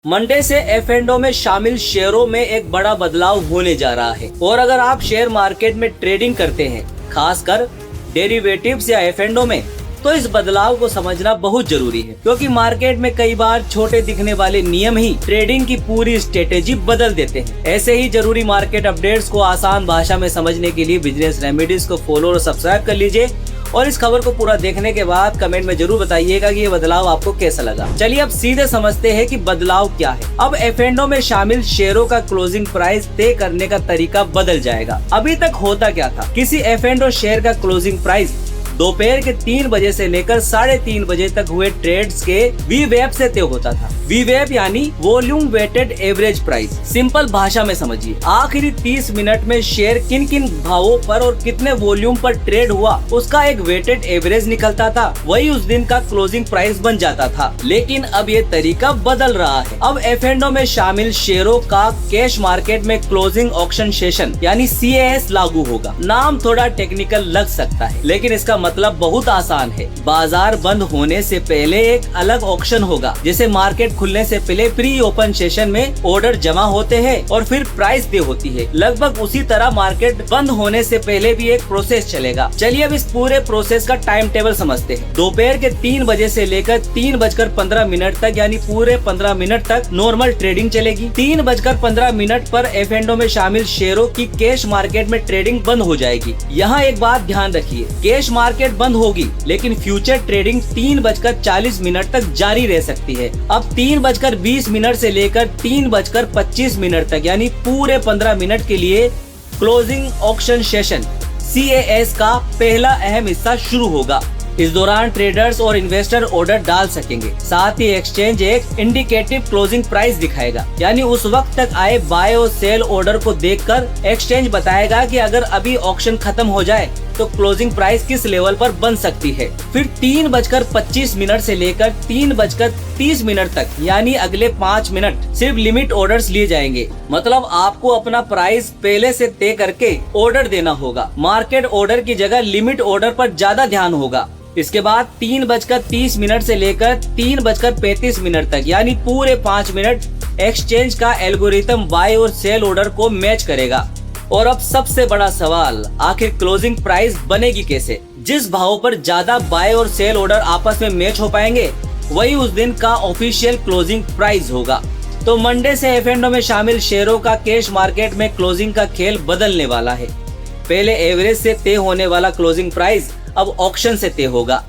Monday से F&O में शामिल शेयरों में एक बड़ा बदलाव होने जा रहा है और अगर आप शेयर मार्केट में ट्रेडिंग करते हैं, खासकर डेरिवेटिव्स या F&O में, तो इस बदलाव को समझना बहुत जरूरी है, क्योंकि मार्केट में कई बार छोटे दिखने वाले नियम ही ट्रेडिंग की पूरी स्ट्रेटेजी बदल देते हैं। ऐसे ही जरूरी मार्केट अपडेट्स को आसान भाषा में समझने के लिए बिजनेस रेमेडीज को फॉलो और सब्सक्राइब कर लीजिए और इस खबर को पूरा देखने के बाद कमेंट में जरूर बताइएगा कि ये बदलाव आपको कैसा लगा। चलिए अब सीधे समझते हैं कि बदलाव क्या है। अब F&O में शामिल शेयरों का क्लोजिंग प्राइस तय करने का तरीका बदल जाएगा। अभी तक होता क्या था, किसी F&O शेयर का क्लोजिंग प्राइस दोपहर के 3 बजे से लेकर 3:30 बजे तक हुए ट्रेड्स के VWAP से तय होता था। VWAP यानी volume weighted average price. Simple भाषा में समझिए, आखिरी 30 मिनट में शेयर किन किन भावों पर और कितने वॉल्यूम पर ट्रेड हुआ, उसका एक वेटेड एवरेज निकलता था, वही उस दिन का क्लोजिंग प्राइस बन जाता था। लेकिन अब ये तरीका बदल रहा है। अब F&O में शामिल शेयरों का कैश मार्केट में क्लोजिंग ऑक्शन सेशन यानी CAS लागू होगा। नाम थोड़ा टेक्निकल लग सकता है, लेकिन इसका मतलब बहुत आसान है। बाजार बंद होने से पहले एक अलग ऑक्शन होगा, जैसे मार्केट खुलने से पहले प्री ओपन सेशन में ऑर्डर जमा होते हैं और फिर प्राइस तय होती है। लगभग उसी तरह मार्केट बंद होने से पहले भी एक प्रोसेस चलेगा। चलिए अब इस पूरे प्रोसेस का टाइम टेबल समझते हैं। दोपहर के 3 बजे से लेकर 3:15 तक यानी पूरे 15 मिनट तक नॉर्मल ट्रेडिंग चलेगी। 3:15 पर F&O में शामिल शेयरों की कैश मार्केट में ट्रेडिंग बंद हो जाएगी। यहाँ एक बात ध्यान रखिए, कैश मार्केट बंद होगी लेकिन फ्यूचर ट्रेडिंग 3:40 तक जारी रह सकती है। अब 3:20 से लेकर 3:25 तक यानी पूरे 15 मिनट के लिए क्लोजिंग ऑक्शन सेशन CAS का पहला अहम हिस्सा शुरू होगा। इस दौरान ट्रेडर्स और इन्वेस्टर ऑर्डर डाल सकेंगे। साथ ही एक्सचेंज एक इंडिकेटिव क्लोजिंग प्राइस दिखाएगा, यानी उस वक्त तक आए बाय और सेल ऑर्डर को देखकर एक्सचेंज बताएगा कि अगर अभी ऑक्शन खत्म हो जाए तो क्लोजिंग प्राइस किस लेवल पर बन सकती है। फिर 3:25 से लेकर 3:30 तक यानी अगले 5 मिनट सिर्फ लिमिट ऑर्डर्स लिए जाएंगे। मतलब आपको अपना प्राइस पहले से तय करके ऑर्डर देना होगा। मार्केट ऑर्डर की जगह लिमिट ऑर्डर पर ज्यादा ध्यान होगा। इसके बाद 3:30 से लेकर 3:35 तक यानी पूरे 5 मिनट एक्सचेंज का एल्गोरिथम बाय और सेल ऑर्डर को मैच करेगा। और अब सबसे बड़ा सवाल, आखिर क्लोजिंग प्राइस बनेगी कैसे? जिस भाव पर ज्यादा बाय और सेल ऑर्डर आपस में मैच हो पाएंगे, वही उस दिन का ऑफिशियल क्लोजिंग प्राइस होगा। तो मंडे से F&O में शामिल शेयरों का कैश मार्केट में क्लोजिंग का खेल बदलने वाला है। पहले एवरेज से तय होने वाला क्लोजिंग प्राइस अब ऑक्शन से तय होगा।